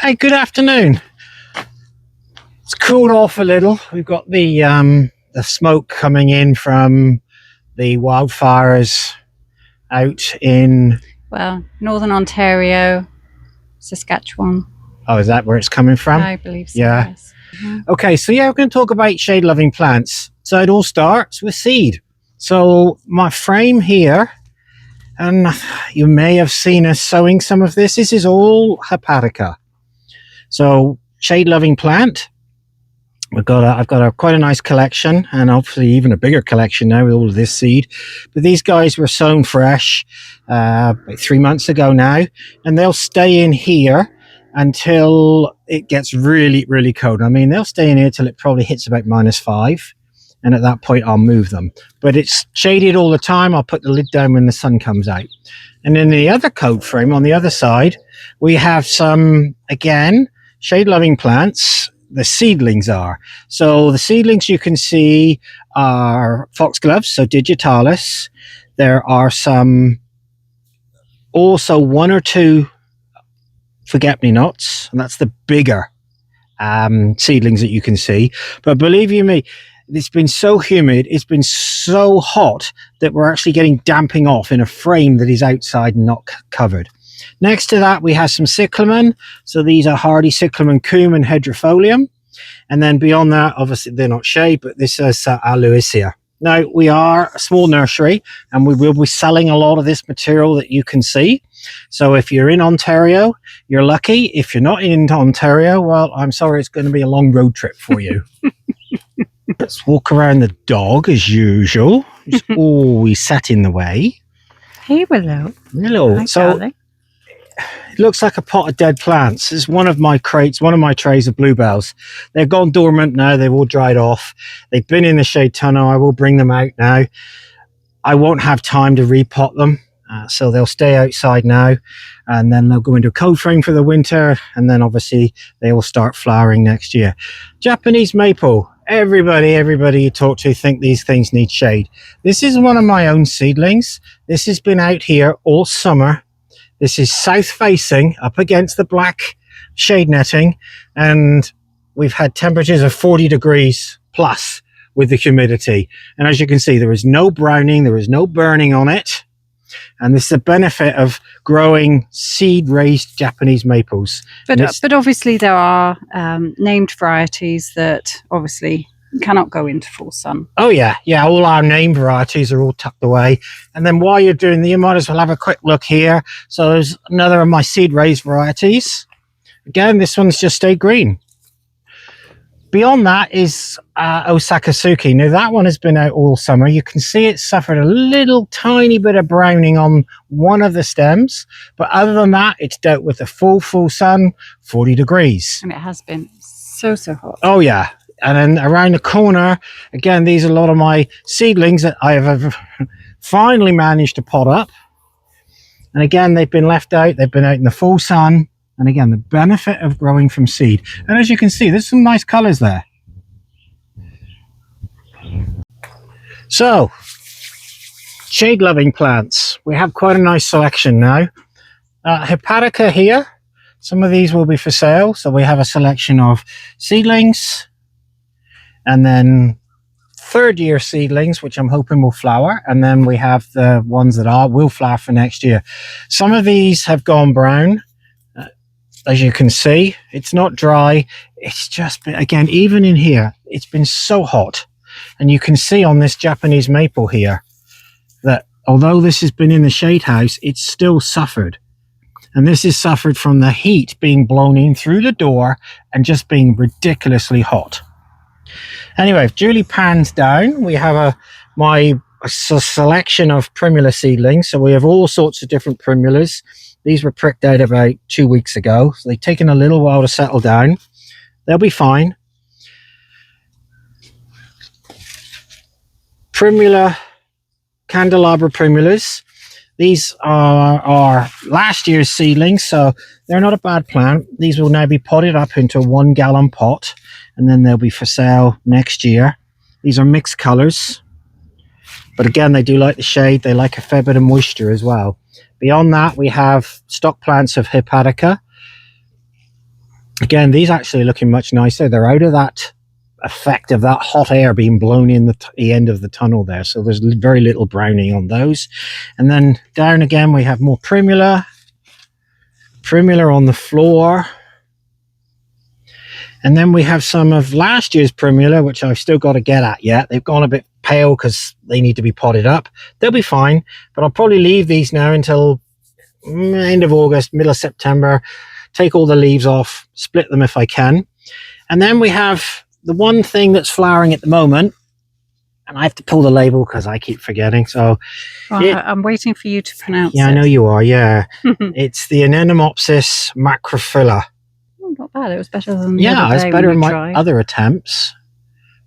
Hey, good afternoon. It's cooled off a little. We've got the smoke coming in from the wildfires out in... Well, Northern Ontario, Saskatchewan. Oh, is that where it's coming from? I believe so, Yeah. yes. Mm-hmm. Okay, so yeah, we're going to talk about shade-loving plants. So it all starts with seed. So my frame here, and you may have seen us sowing some of this. This is all Hepatica. So shade-loving plant. I've got quite a nice collection, and hopefully even a bigger collection now with all of this seed. But these guys were sown fresh about 3 months ago now, and they'll stay in here until it gets really, really cold. I mean, they'll stay in here till it probably hits about -5, and at that point I'll move them. But it's shaded all the time. I'll put the lid down when the sun comes out. And in the other coat frame on the other side, we have some, again, shade-loving plants. The seedlings are. So the seedlings you can see are foxgloves, so digitalis. There are some, also 1 or 2 forget-me-nots, and that's the bigger seedlings that you can see. But believe you me, it's been so humid, it's been so hot that we're actually getting damping off in a frame that is outside and not covered. Next to that, we have some cyclamen. So these are hardy cyclamen, coum and hydrofolium. And then beyond that, obviously they're not shade, but this is aloysia. Now, we are a small nursery, and we will be selling a lot of this material that you can see. So if you're in Ontario, you're lucky. If you're not in Ontario, well, I'm sorry, it's going to be a long road trip for you. Let's walk around the dog as usual. He's always sat in the way. Hey, Willow. Hello. Hi, so darling. it looks like a pot of dead plants. It's one of my crates, one of my trays of bluebells. They've gone dormant now. They've all dried off. They've been in the shade tunnel. I will bring them out now. I won't have time to repot them. So they'll stay outside now, and then they'll go into a cold frame for the winter, and then obviously they will start flowering next year. Japanese maple. Everybody you talk to think these things need shade. This is one of my own seedlings. This has been out here all summer. This is south facing up against the black shade netting, and we've had temperatures of 40 degrees plus with the humidity. And as you can see, there is no browning, there is no burning on it. And this is the benefit of growing seed-raised Japanese maples. But obviously there are named varieties that obviously cannot go into full sun. Oh yeah, all our name varieties are all tucked away. And then while you're doing that, you might as well have a quick look here. So there's another of my seed-raised varieties. Again, this one's just stayed green. Beyond that is Osakasuki. Now that one has been out all summer. You can see it suffered a little tiny bit of browning on one of the stems, but other than that, it's dealt with the full sun, 40 degrees. And it has been so hot. Oh yeah. And then around the corner, again, these are a lot of my seedlings that I have finally managed to pot up. And again, they've been left out. They've been out in the full sun. And again, the benefit of growing from seed. And as you can see, there's some nice colors there. So, shade-loving plants. We have quite a nice selection now. Hepatica here. Some of these will be for sale. So we have a selection of seedlings. And then third-year seedlings, which I'm hoping will flower. And then we have the ones that will flower for next year. Some of these have gone brown. As you can see, it's not dry. It's just been, again, even in here, it's been so hot. And you can see on this Japanese maple here that although this has been in the shade house, it's still suffered. And this has suffered from the heat being blown in through the door and just being ridiculously hot. Anyway, if Julie pans down, we have my selection of Primula seedlings. So we have all sorts of different Primulas. These were pricked out about 2 weeks ago, so they've taken a little while to settle down. They'll be fine. Primula, candelabra primulas. These are last year's seedlings, so they're not a bad plant. These will now be potted up into a 1 gallon pot, and then they'll be for sale next year. These are mixed colors, but again, they do like the shade. They like a fair bit of moisture as well. Beyond that, we have stock plants of Hepatica. Again, these actually are looking much nicer. They're out of that effect of that hot air being blown in the end of the tunnel there. So there's very little browning on those. And then down again, we have more Primula. Primula on the floor. And then we have some of last year's Primula, which I've still got to get at yet. They've gone a bit pale because they need to be potted up. They'll be fine, but I'll probably leave these now until end of August, middle of September. Take all the leaves off, split them if I can. And then we have the one thing that's flowering at the moment, and I have to pull the label because I keep forgetting. So I'm waiting for you to pronounce it. Yeah, I know you are, yeah. It's the Anemomeopsis macrophylla. Not bad. It was better than the Yeah, other day it's better when than we my tried. other attempts.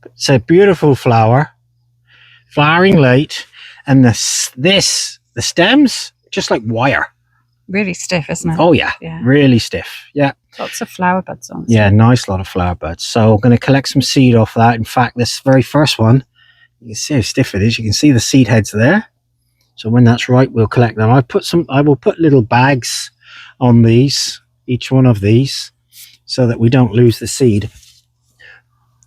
It's a beautiful flower, flowering late, and the stems just like wire. Really stiff, isn't it? Oh yeah, really stiff. Yeah, lots of flower buds on. Yeah, nice lot of flower buds. So I'm going to collect some seed off that. In fact, this very first one, you can see how stiff it is. You can see the seed heads there. So when that's right, we'll collect them. I will put little bags on these, each one of these, so that we don't lose the seed.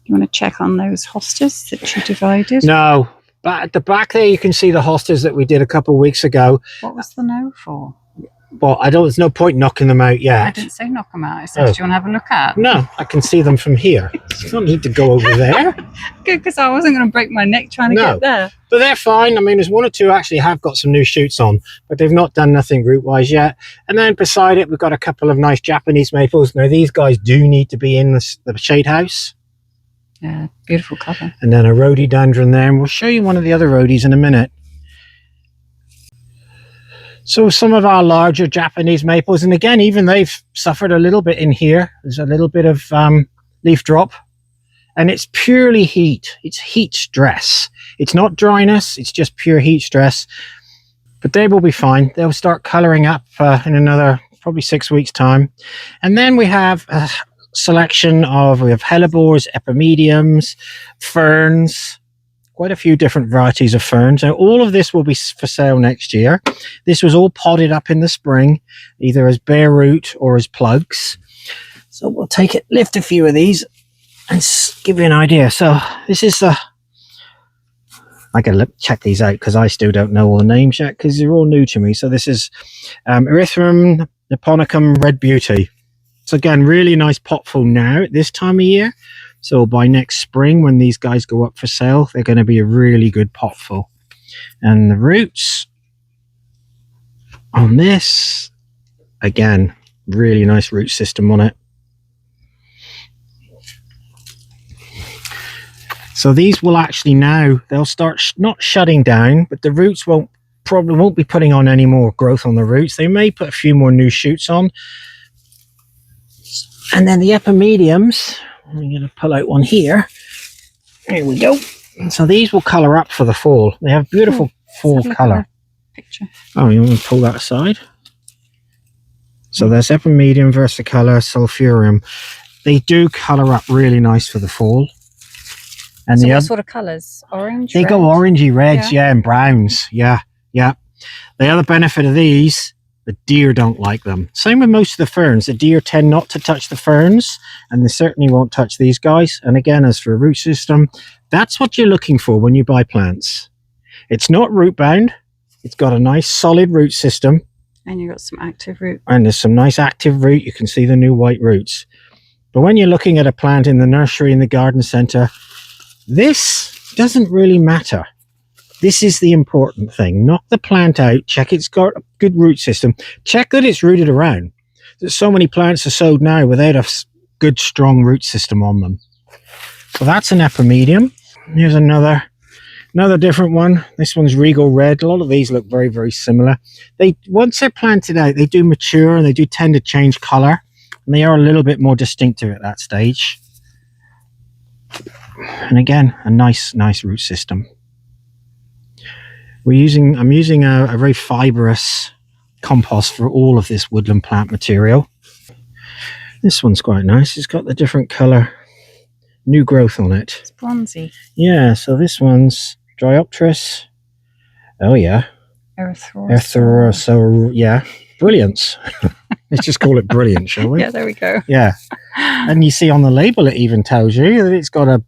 You want to check on those hostas that you divided? No, but at the back there you can see the hostas that we did a couple of weeks ago. What was the no for? Well, there's no point knocking them out yet. I didn't say knock them out. I said, do you want to have a look at? No, I can see them from here. You don't need to go over there. Good, because I wasn't going to break my neck trying to get there. But they're fine. I mean, there's one or two actually have got some new shoots on, but they've not done nothing root-wise yet. And then beside it, we've got a couple of nice Japanese maples. Now, these guys do need to be in the shade house. Yeah, beautiful colour. And then a rhododendron there, and we'll show you one of the other rhodies in a minute. So some of our larger Japanese maples, and again, even they've suffered a little bit in here. There's a little bit of leaf drop, and it's purely heat. It's heat stress. It's not dryness. It's just pure heat stress. But they will be fine. They'll start colouring up in another probably 6 weeks' time. And then we have a selection of, we have hellebores, epimediums, ferns, quite a few different varieties of ferns. Now, all of this will be for sale next year. This was all potted up in the spring, either as bare root or as plugs. So we'll lift a few of these and give you an idea. So this is I gotta check these out because I still don't know all the names yet because they're all new to me. So this is Erythrum Niponicum Red Beauty. So again, really nice potful now at this time of year. So by next spring, when these guys go up for sale, they're going to be a really good potful. And the roots on this, again, really nice root system on it. So these will actually now, they'll start not shutting down, but the roots won't be putting on any more growth on the roots. They may put a few more new shoots on. And then the epimediums, I'm going to pull out one here. Here we go. So these will colour up for the fall. They have beautiful fall colour. Picture. Oh, you want to pull that aside? So there's Epimedium, Versicolor, Sulphurium. They do colour up really nice for the fall. And so what sort of colours? Orange? They go orangey reds, yeah, and browns. Yeah, yeah. The other benefit of these, the deer don't like them. Same with most of the ferns. The deer tend not to touch the ferns, and they certainly won't touch these guys. And again, as for a root system, that's what you're looking for when you buy plants. It's not root bound. It's got a nice solid root system. And you've got some active root. And there's some nice active root. You can see the new white roots. But when you're looking at a plant in the nursery, in the garden centre, this doesn't really matter. This is the important thing. Knock the plant out. Check it's got a good root system. Check that it's rooted around. There's so many plants are sowed now without a good, strong root system on them. So that's an Epimedium. Here's another different one. This one's Regal Red. A lot of these look very, very similar. Once they're planted out, they do mature and they do tend to change colour. And they are a little bit more distinctive at that stage. And again, a nice root system. I'm using a very fibrous compost for all of this woodland plant material. This one's quite nice. It's got the different colour, new growth on it. It's bronzy. Yeah, so this one's Dryopteris. Oh yeah. Erythrosaurus. So yeah, brilliance. Let's just call it brilliant, shall we? Yeah, there we go. Yeah. And you see on the label, it even tells you that it's got a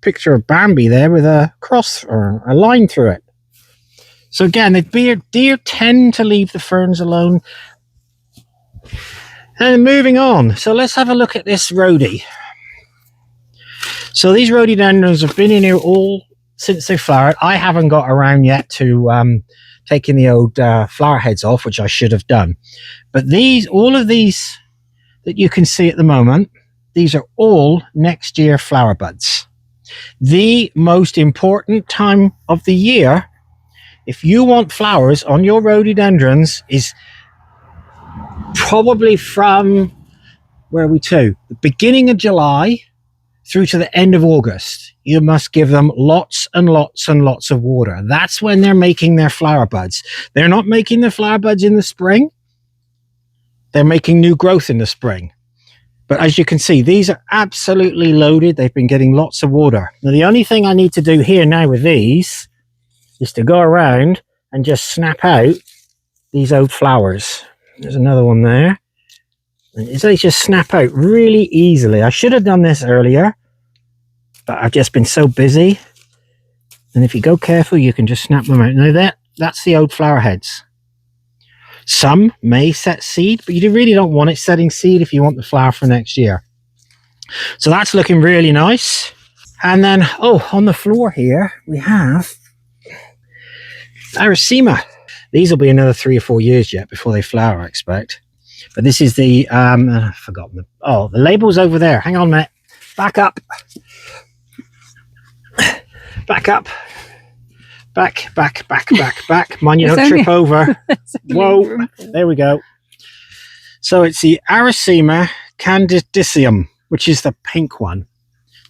picture of Bambi there with a cross or a line through it. So again, the deer tend to leave the ferns alone. And moving on, so let's have a look at this rhodie. So these rhododendrons have been in here all since they flowered. I haven't got around yet to taking the old flower heads off, which I should have done. But all of these that you can see at the moment, these are all next year flower buds. The most important time of the year, if you want flowers on your rhododendrons, is probably from, where are we to? The beginning of July through to the end of August. You must give them lots and lots and lots of water. That's when they're making their flower buds. They're not making the flower buds in the spring. They're making new growth in the spring. But as you can see, these are absolutely loaded. They've been getting lots of water. Now, the only thing I need to do here now with these is to go around and just snap out these old flowers. There's another one there. They just snap out really easily. I should have done this earlier, but I've just been so busy. And if you go careful, you can just snap them out. Now that's the old flower heads. Some may set seed, but you really don't want it setting seed if you want the flower for next year. So that's looking really nice. And then, on the floor here, we have Aracema. These will be another 3 or 4 years yet before they flower, I expect. But this is the, I've forgotten the label's over there. Hang on a minute. Back up. Back up. Back. Mind you don't trip over. Whoa. There we go. So it's the Aracema candidicium, which is the pink one.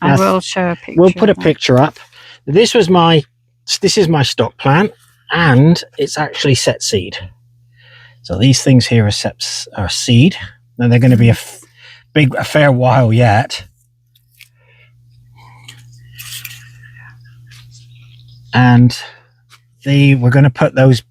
I will show a picture. We'll put a picture up. This is my stock plant, and it's actually set seed. So these things here are seed. Now they're going to be a fair while yet. And we're going to put those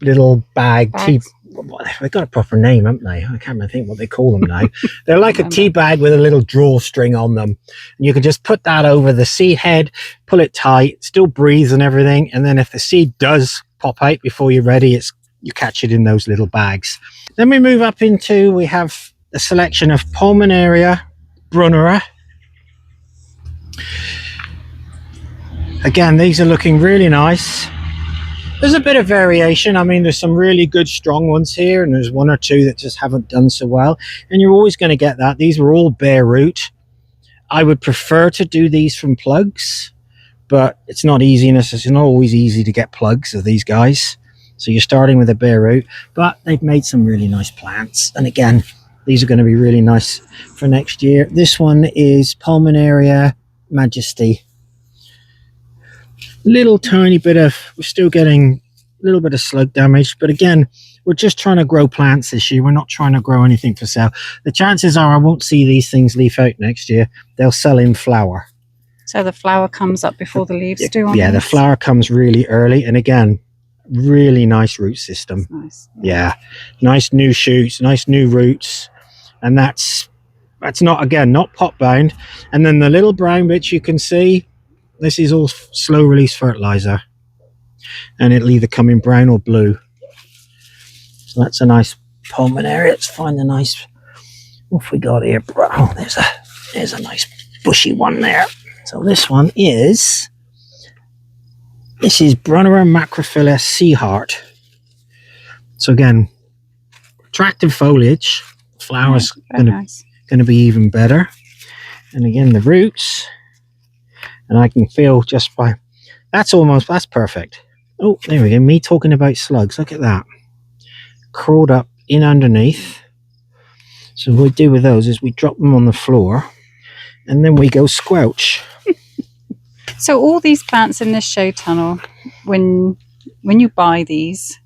little bags. They've got a proper name, haven't they? I can't think what they call them now. They're like a tea bag with a little drawstring on them. And you can just put that over the seed head, pull it tight, still breathes and everything. And then if the seed does pop out before you're ready, you catch it in those little bags. Then we move up we have a selection of Pulmonaria, brunnera. Again, these are looking really nice. There's a bit of variation. I mean, there's some really good strong ones here, and there's 1 or 2 that just haven't done so well. And you're always going to get that. These were all bare root. I would prefer to do these from plugs, but it's not always easy to get plugs of these guys. So you're starting with a bare root, but they've made some really nice plants. And again, these are going to be really nice for next year. This one is Pulmonaria Majesty. We're still getting a little bit of slug damage, but again, we're just trying to grow plants this year. We're not trying to grow anything for sale. The chances are I won't see these things leaf out next year. They'll sell in flower. So the flower comes up before the leaves do? Yeah, the flower comes really early, and again, really nice root system. Nice. Yeah, nice new shoots, nice new roots, and that's not pot bound. And then the little brown bits you can see, this is all slow release fertilizer, and it'll either come in brown or blue. So that's a nice Pulmonaria. Let's find a nice, what have we got here? Oh, there's a nice bushy one there. So this is Brunnera macrophylla sea heart. So again, attractive foliage. Flowers going to be even better. And again, the roots. And I can feel just by that's perfect. Oh, there we go. Me talking about slugs. Look at that. Crawled up in underneath. So what we do with those is we drop them on the floor, and then we go squelch. So all these plants in this shade tunnel, when you buy these,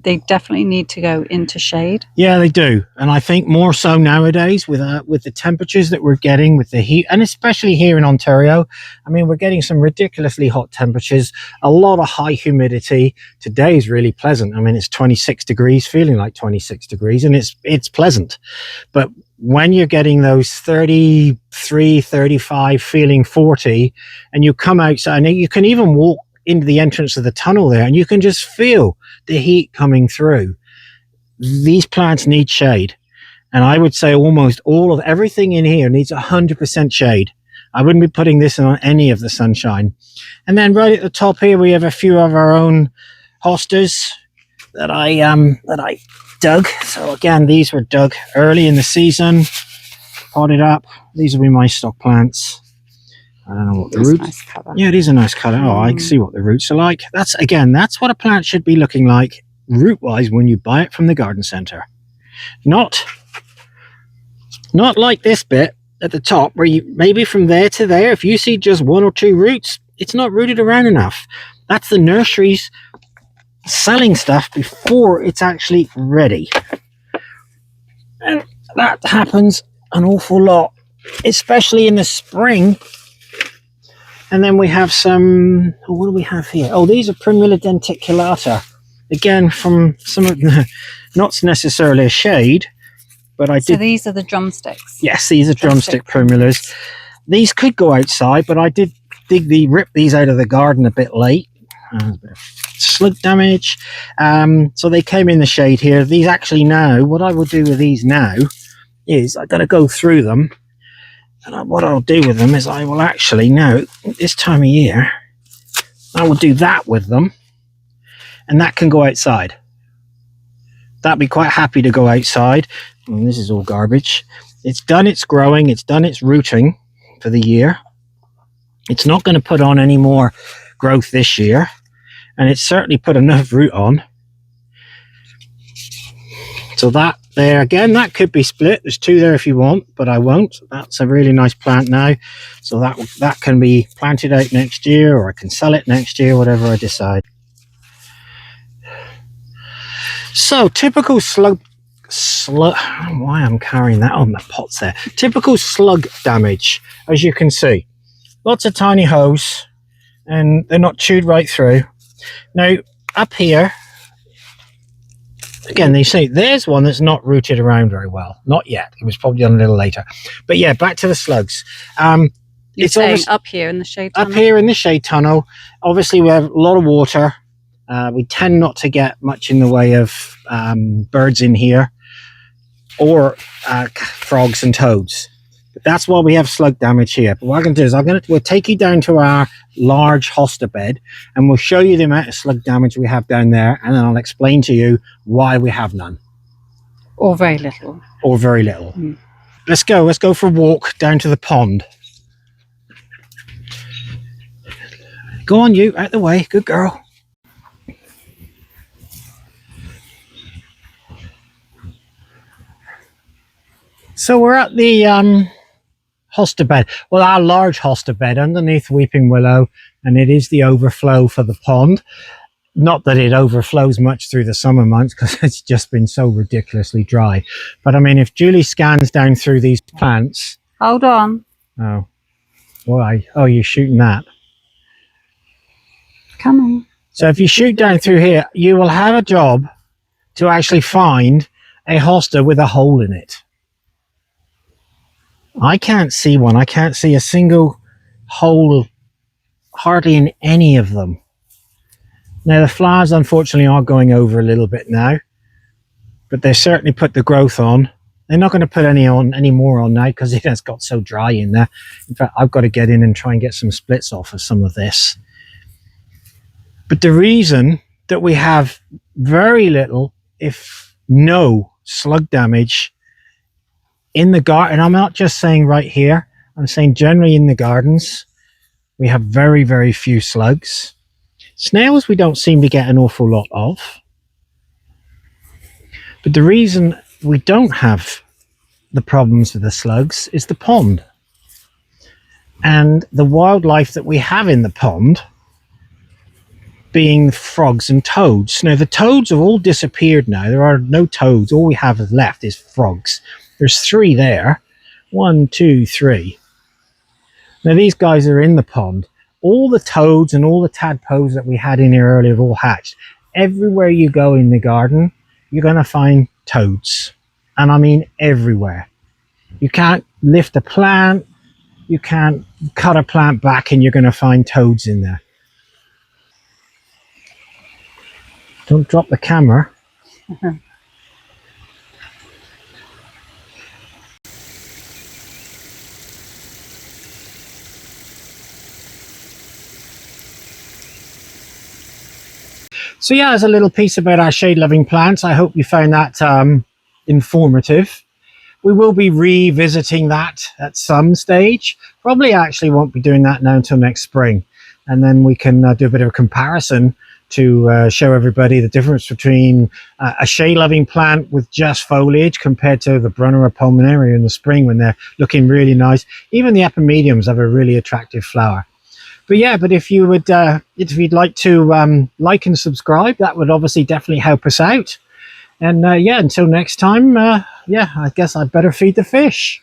they definitely need to go into shade. Yeah, they do. And I think more so nowadays with the temperatures that we're getting, with the heat, and especially here in Ontario. I mean, we're getting some ridiculously hot temperatures, a lot of high humidity. Today is really pleasant. I mean, it's 26 degrees, feeling like 26 degrees, and it's pleasant. But when you're getting those 33, 35, feeling 40, and you come outside, and you can even walk into the entrance of the tunnel there, and you can just feel the heat coming through. These plants need shade. And I would say almost all of everything in here needs 100% shade. I wouldn't be putting this on any of the sunshine. And then right at the top here, we have a few of our own hostas that I dug. So again, these were dug early in the season, potted up. These will be my stock plants. I don't know what the roots. Nice colour. Yeah, it is a nice colour. Oh, I can see what the roots are like. That's what a plant should be looking like root-wise when you buy it from the garden centre. Not like this bit at the top where you maybe from there to there, if you see just one or two roots, it's not rooted around enough. That's the nurseries selling stuff before it's actually ready. And that happens an awful lot, especially in the spring. And then we have some, what do we have here? Oh, these are Primula denticulata. Again, from some of the, not necessarily a shade, but I did. So these are the drumsticks. Yes, these are drumstick primulas. These could go outside, but I did rip these out of the garden a bit late. A bit of slug damage. So they came in the shade here. These actually now, what I will do with these now is I've got to go through them. And what I'll do with them is I will actually now, this time of year, I will do that with them. And that can go outside. That'd be quite happy to go outside. And this is all garbage. It's done its growing, it's done its rooting for the year. It's not going to put on any more growth this year, and it's certainly put enough root on. So that there again, that could be split. There's two there if you want, but I won't. That's a really nice plant now, so that can be planted out next year, or I can sell it next year, whatever I decide. So typical slug, I don't know why I'm carrying that on the pots there. Typical slug damage, as you can see. Lots of tiny holes, and they're not chewed right through. Now, up here, again, they say there's one that's not rooted around very well. Not yet. It was probably done a little later. But yeah, back to the slugs. You're saying up here in the shade tunnel? Up here in the shade tunnel, obviously we have a lot of water. We tend not to get much in the way of birds in here, or frogs and toads. But that's why we have slug damage here. But what I'm going to do is we'll take you down to our large hosta bed, and we'll show you the amount of slug damage we have down there, and then I'll explain to you why we have none. Or very little. Or very little. Let's go for a walk down to the pond. Go on, you, out the way. Good girl. So we're at the hosta bed. Well, our large hosta bed underneath weeping willow, and it is the overflow for the pond. Not that it overflows much through the summer months, because it's just been so ridiculously dry. But I mean, if Julie scans down through these plants... Hold on. Oh. Why? Oh, you're shooting that. Come on. So if you shoot down through here, you will have a job to actually find a hosta with a hole in it. I can't see one. I can't see a single hole hardly in any of them. Now the flowers unfortunately are going over a little bit now, but they certainly put the growth on. They're not going to put any more on now because it has got so dry in there. In fact, I've got to get in and try and get some splits off of some of this. But the reason that we have very little, if no, slug damage in the garden, I'm not just saying right here, I'm saying generally in the gardens, we have very, very few slugs. Snails we don't seem to get an awful lot of. But the reason we don't have the problems with the slugs is the pond. And the wildlife that we have in the pond being frogs and toads. Now the toads have all disappeared now. There are no toads. All we have left is frogs. There's 3 there. 1, 2, 3. Now these guys are in the pond. All the toads and all the tadpoles that we had in here earlier have all hatched. Everywhere you go in the garden, you're going to find toads. And I mean everywhere. You can't lift a plant, you can't cut a plant back, and you're going to find toads in there. Don't drop the camera. So yeah, as a little piece about our shade-loving plants, I hope you found that informative. We will be revisiting that at some stage. Probably actually won't be doing that now until next spring. And then we can do a bit of a comparison to show everybody the difference between a shade-loving plant with just foliage compared to the brunnera pulmonaria in the spring when they're looking really nice. Even the epimediums have a really attractive flower. But yeah, but if you would, if you'd like to like and subscribe, that would obviously definitely help us out. And yeah, until next time, yeah, I guess I'd better feed the fish.